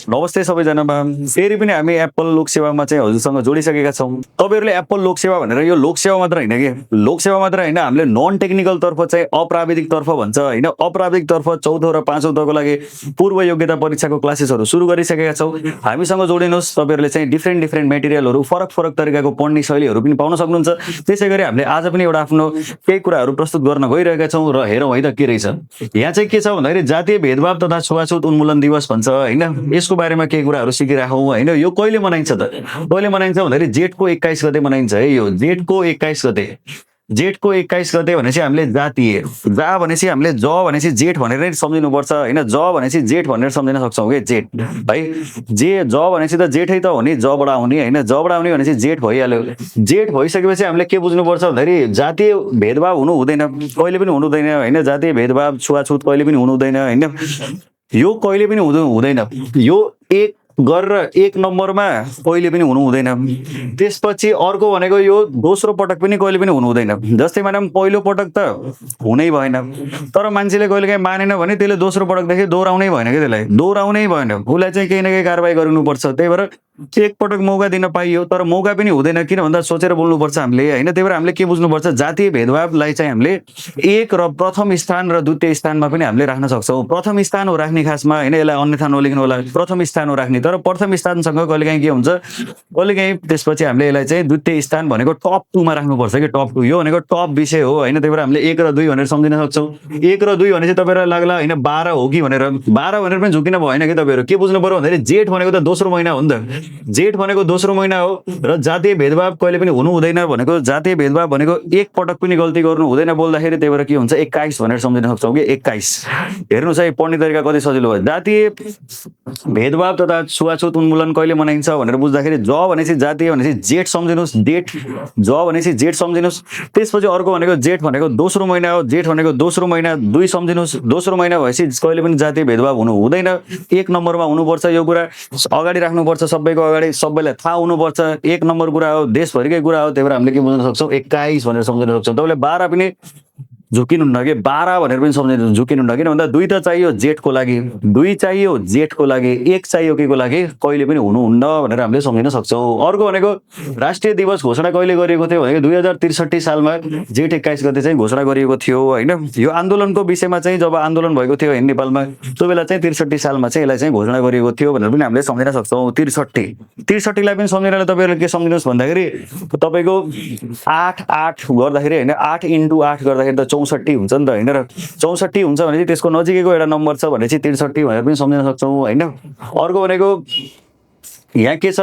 नमस्ते सबैजनामा फेरि पनि हामी एप्पल लोकसेवामा चाहिँ हजुरसँग जोडिसकेका छौँ। तपाईँहरूले एप्पल लोकसेवा भनेर यो लोकसेवा मात्र होइन कि लोकसेवा मात्र होइन, हामीले नन टेक्निकल तर्फ चाहिँ अप्राविधिक तर्फ भन्छ होइन, अप्राविधिक तर्फ 4औं र 5औं तहको लागि पूर्व योग्यता परीक्षाको क्लासेसहरू सुरु गरिसकेका छौँ। हामीसँग जोडिनुहोस्। तपाईँहरूले चाहिँ डिफ्रेन्ट मेटेरियलहरू फरक तरिकाको पढ्ने शैलीहरू पनि पाउन सक्नुहुन्छ। त्यसै गरी हामीले आज पनि एउटा आफ्नो केही कुराहरू प्रस्तुत गर्न गइरहेका छौँ र हेरौँ है त के रहेछ। यहाँ चाहिँ के छ भन्दाखेरि जातीय भेदभाव तथा छुवाछुत उन्मूलन दिवस भन्छ होइन। यसको बारेमा केही कुराहरू सिकिराखौँ होइन। यो कहिले मनाइन्छ त? कहिले मनाइन्छ भन्दाखेरि जेठको 21 गते मनाइन्छ है। यो जेठको 21 गते, जेठको 21 गते भनेपछि हामीले जातीय, जा भनेपछि हामीले ज भनेपछि जेठ भनेर नै सम्झिनुपर्छ होइन। ज भनेपछि जेठ भनेर सम्झिन सक्छौँ कि जेठ है। जे ज भनेपछि त जेठै त हो नि, जबाट आउने होइन। जबाट आउने भनेपछि जेठ भइहाल्यो। जेठ भइसकेपछि हामीले के बुझ्नुपर्छ भन्दाखेरि जातीय भेदभाव हुनु हुँदैन, कहिले पनि हुनु हुँदैन होइन। जातीय भेदभाव छुवाछुत कहिले पनि हुनु हुँदैन होइन। यो कहिले पनि हुँदैन। यो एक गरेर एक नम्बरमा कहिले पनि हुनु हुँदैन। त्यसपछि अर्को भनेको यो दोस्रो पटक पनि कहिले पनि हुनु हुँदैन। जस्तै मानौँ पहिलो पटक त हुनै भएन, तर मान्छेले कहिलेकाहीँ मानेन भने त्यसले दोस्रो पटकदेखि दोहोऱ्याउनै भएन कि त्यसलाई दोहोऱ्याउनै भएन। उसलाई चाहिँ केही न केही कारबाही गर्नुपर्छ। त्यही भएर एक पटक मौका दिन पाइयो, तर मौका पनि हुँदैन। किन भन्दा सोचेर बोल्नुपर्छ हामीले होइन। त्यही भएर हामीले के बुझ्नुपर्छ, जातीय भेदभावलाई चाहिँ हामीले एक र प्रथम स्थान र द्वितीय स्थानमा पनि हामीले राख्न सक्छौँ। प्रथम स्थान हो राख्ने खासमा होइन, यसलाई अन्यथा नलेख्नु होला। प्रथम स्थान हो राख्ने, तर प्रथम स्थानसँग कहिलेकाहीँ के हुन्छ, कहिलेकाहीँ त्यसपछि हामीले यसलाई चाहिँ द्वितीय स्थान भनेको टप 2 मा राख्नुपर्छ कि टप 2। यो भनेको टप विषय हो होइन। त्यही भएर हामीले 1 र 2 भनेर सम्झिन सक्छौँ। 1 र 2 भनेपछि तपाईँहरूलाई लाग्ला होइन 12 हो कि भनेर, 12 भनेर पनि झुकिन भएन कि। तपाईँहरू के बुझ्नु पर्यो भन्दाखेरि जेठ भनेको त दोस्रो महिना हो नि त। जेठ भनेको दोस्रो महिना हो र जातीय भेदभाव कहिले पनि हुनु हुँदैन भनेको, जातीय भेदभाव भनेको एक पटक पनि गल्ती गर्नु हुँदैन बोल्दाखेरि। त्यही भएर के हुन्छ 21 भनेर सम्झिन सक्छौँ कि 21। हेर्नुहोस् है पढ्ने तरिका कति सजिलो भयो। जातीय भेदभाव तथा छुवाछुत उन्मूलन कहिले मनाइन्छ भनेर बुझ्दाखेरि ज भनेपछि जातीय भनेपछि जेठ सम्झिनुहोस्, जेठ ज भनेपछि जेठ सम्झिनुहोस्। त्यसपछि अर्को भनेको जेठ भनेको दोस्रो महिना हो, जेठ भनेको दोस्रो महिना 2 सम्झिनुहोस्। दोस्रो महिना भएपछि कहिले पनि जातीय भेदभाव हुनु हुँदैन, एक नम्बरमा हुनुपर्छ। यो कुरा अगाडि राख्नुपर्छ, सबैको अगाडि सबैलाई थाहा हुनुपर्छ। एक नम्बर कुरा हो, देशभरिकै कुरा हो। त्यही भएर हामीले के बुझ्न सक्छौँ 21 भनेर सम्झिन सक्छौँ। तपाईँले 12 पनि झुकिनुहुन्न कि 12 भनेर पनि सम्झिनु झुकिनुहुन्न। किन भन्दा 2 त चाहियो जेठको लागि, 2 चाहियो जेठको लागि, 1 चाहियो केको लागि, कहिले पनि हुनुहुन्न भनेर हामीले सम्झिन सक्छौँ। अर्को भनेको राष्ट्रिय दिवस घोषणा कहिले गरिएको थियो भनेको 2063 सालमा जेठ 21 गते चाहिँ घोषणा गरिएको थियो होइन। यो आन्दोलनको विषयमा चाहिँ जब आन्दोलन भएको थियो होइन नेपालमा, त्यो बेला चाहिँ 63 सालमा चाहिँ यसलाई चाहिँ घोषणा गरिएको थियो भनेर पनि हामीले सम्झिन सक्छौँ। 63 लाई पनि सम्झिनलाई तपाईँहरूले के सम्झिनुहोस् भन्दाखेरि तपाईँको 8 गर्दाखेरि होइन, 8 × 8 गर्दाखेरि त 64 हुन्छ नि त होइन। र 64 हुन्छ भनेपछि त्यसको नजिकैको एउटा नम्बर छ भनेपछि 63 भनेर पनि सम्झिन सक्छौँ होइन। अर्को भनेको यहाँ के छ,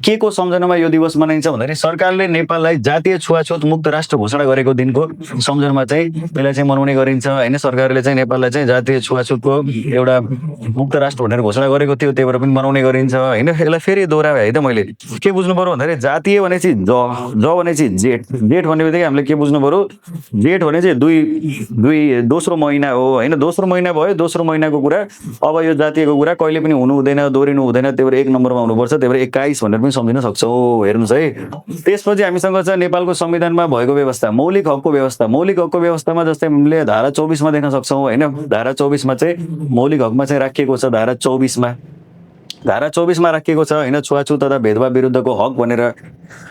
के को सम्झनामा यो दिवस मनाइन्छ भन्दाखेरि सरकारले नेपाललाई जातीय छुवाछुत मुक्त राष्ट्र घोषणा गरेको दिनको सम्झनामा चाहिँ यसलाई चाहिँ मनाउने गरिन्छ होइन। सरकारले चाहिँ नेपाललाई चाहिँ जातीय छुवाछुतको एउटा मुक्त राष्ट्र भनेर घोषणा गरेको थियो, त्यही भएर पनि मनाउने गरिन्छ होइन। यसलाई फेरि दोहोऱ्याएँ है त मैले। के बुझ्नु पर्यो भन्दाखेरि जातीय भनेपछि ज भनेपछि जेठ, जेठ भन्ने बित्तिकै हामीले के बुझ्नु पर्यो, जेठ भनेपछि 2 दोस्रो महिना हो होइन। दोस्रो महिना भयो, दोस्रो महिनाको कुरा। अब यो जातीयको कुरा कहिले पनि हुनु हुँदैन, दोहोरिनु हुँदैन। त्यही भएर एक नम्बरमा हुनुपर्छ। त्यही भएर 21 भनेर पनि सम्झिन सक्छौँ। हेर्नुहोस् है। त्यसपछि हामीसँग छ नेपालको संविधानमा भएको व्यवस्था, मौलिक हकको व्यवस्था। मौलिक हकको व्यवस्थामा जस्तै हामीले धारा 24 मा देख्न सक्छौँ होइन। धारा 24 मा चाहिँ मौलिक हकमा चाहिँ राखिएको छ, धारा 24 मा, धारा 24 मा राखिएको छ होइन, छुवाछुत तथा भेदभाव विरुद्धको हक भनेर।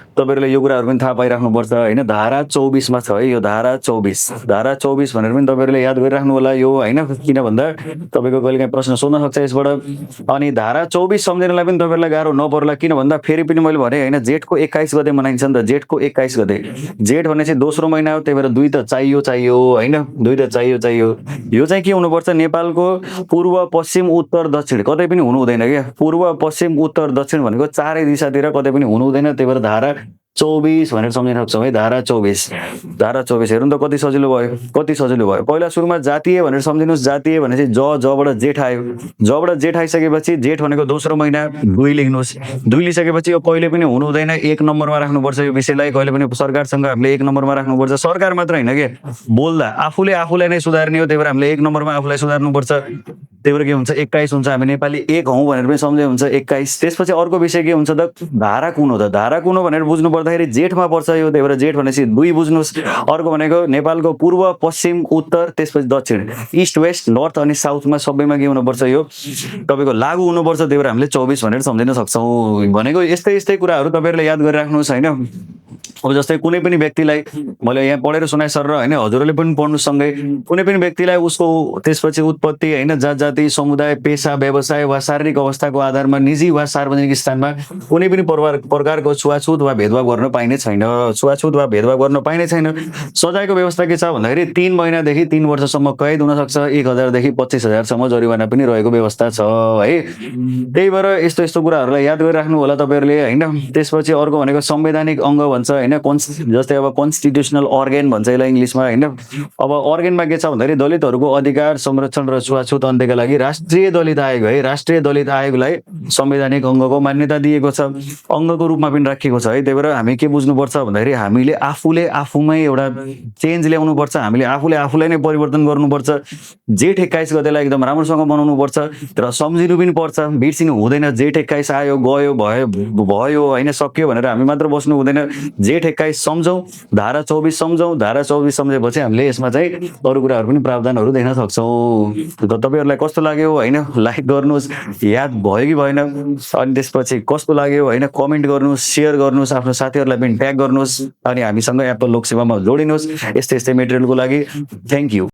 तपाईँहरूले यो कुराहरू पनि थाहा पाइराख्नुपर्छ होइन। धारा 24 मा छ है यो धारा 24, धारा 24 भनेर पनि तपाईँहरूले याद गरिराख्नु होला यो होइन। किन भन्दा तपाईँको कहिलेकाहीँ प्रश्न सोध्न सक्छ यसबाट। अनि धारा 24 सम्झिनलाई पनि तपाईँहरूलाई गाह्रो नपर्ला। किन भन्दा फेरि पनि मैले भने होइन, जेठको 21 गते मनाइन्छ नि त। जेठको 21 गते, जेठ भनेपछि दोस्रो महिना हो। त्यही भएर 2 त चाहियो होइन, 2 त चाहियो। यो चाहिँ के हुनुपर्छ, नेपालको पूर्व पश्चिम उत्तर दक्षिण कतै पनि हुनु हुँदैन क्या। पूर्व पश्चिम उत्तर दक्षिण भनेको चारै दिशातिर कतै पनि हुनु हुँदैन। त्यही भएर धारा 24 भनेर सम्झिन सक्छौँ है। धारा 24, धारा 24 हेर्नु त कति सजिलो भयो, कति सजिलो भयो। पहिला सुरुमा जातीय भनेर सम्झिनुहोस्। जातीय भनेपछि जबाट जेठ आयो, जबाट जेठ आइसकेपछि जेठ भनेको दोस्रो महिना 2 लेख्नुहोस्। 2 लिइसकेपछि यो कहिले पनि हुनु हुँदैन, एक नम्बरमा राख्नुपर्छ यो विषयलाई। कहिले पनि सरकारसँग हामीले एक नम्बरमा राख्नुपर्छ। सरकार मात्र होइन के, बोल्दा आफूलाई नै सुधार्ने हो। त्यही भएर हामीले एक नम्बरमा आफूलाई सुधार्नुपर्छ। त्यही भएर के हुन्छ 21 हुन्छ। हामी नेपाली एक हौँ भनेर पनि सम्झे हुन्छ 21। त्यसपछि अर्को विषय के हुन्छ त, धारा कुन हो त। धारा कुन हो भनेर बुझ्नु पर्दा गर्दाखेरि जेठमा पर्छ यो, त्यही भएर जेठ भनेपछि 2 बुझ्नुहोस्। अर्को भनेको नेपालको पूर्व, पश्चिम, उत्तर, त्यसपछि दक्षिण, इस्ट, वेस्ट, नर्थ अनि साउथमा सबैमा के हुनुपर्छ, यो तपाईँको लागु हुनुपर्छ। त्यही भएर हामीले 24 भनेर सम्झिन सक्छौँ। भनेको यस्तै यस्तै कुराहरू तपाईँहरूले याद गरिराख्नुहोस् होइन। अब जस्तै कुनै पनि व्यक्तिलाई मैले यहाँ पढेर सुनाए सर र होइन, हजुरहरूले पनि पढ्नु सँगै, कुनै पनि व्यक्तिलाई उसको त्यसपछि उत्पत्ति होइन, जात-जाति, समुदाय, पेसा, व्यवसाय वा शारीरिक अवस्थाको आधारमा निजी वा सार्वजनिक स्थानमा कुनै पनि प्रकारको छुवाछुत वा भेदभाव गर्न पाइने छैन। छुवाछुत वा भेदभाव गर्न पाइने छैन। सजायको व्यवस्था के छ भन्दाखेरि 3 महिनादेखि 3 वर्षसम्म कैद हुन सक्छ, 1000 देखि 25,000 सम्म जरिवाना पनि रहेको व्यवस्था छ है। त्यही भएर यस्तो यस्तो कुराहरूलाई याद गरिराख्नु होला तपाईँहरूले होइन। त्यसपछि अर्को भनेको संवैधानिक अङ्ग भन्छ होइन, जस्तै अब कन्स्टिट्युसनल अर्गेन भन्छ यसलाई इङ्ग्लिसमा होइन। अब अर्गेनमा के छ भन्दाखेरि दलितहरूको अधिकार संरक्षण र छुवाछुत अन्त्यका लागि राष्ट्रिय दलित आयोग है, राष्ट्रिय दलित आयोगलाई संवैधानिक अङ्गको मान्यता दिएको छ, अङ्गको रूपमा पनि राखिएको छ है। त्यही भएर हामी के बुझ्नुपर्छ भन्दाखेरि हामीले आफूले आफूमै एउटा चेन्ज ल्याउनुपर्छ, हामीले आफूले आफूलाई नै परिवर्तन गर्नुपर्छ। जेठ 21 गतेलाई एकदम राम्रोसँग मनाउनुपर्छ र सम्झिनु पनि पर्छ, बिर्सिनु हुँदैन। जेठ 21 आयो गयो भयो होइन, सक्यो भनेर हामी मात्र बस्नु हुँदैन। जेठ 21 सम्झौँ, धारा 24 सम्झौँ, धारा 24 सम्झेपछि हामीले यसमा चाहिँ अरू कुराहरू पनि प्रावधानहरू देख्न सक्छौँ। तपाईँहरूलाई कस्तो लाग्यो होइन, लाइक गर्नुहोस्, याद भयो कि भएन, अनि त्यसपछि कस्तो लाग्यो होइन कमेन्ट गर्नुहोस्, सेयर गर्नुहोस्, आफ्नो साथीहरूलाई पनि ट्याग गर्नुहोस्, अनि हामीसँग एप्पल लोकसेवामा जोडिनुहोस् यस्तै यस्तै मेटेरियलको लागि। Thank you.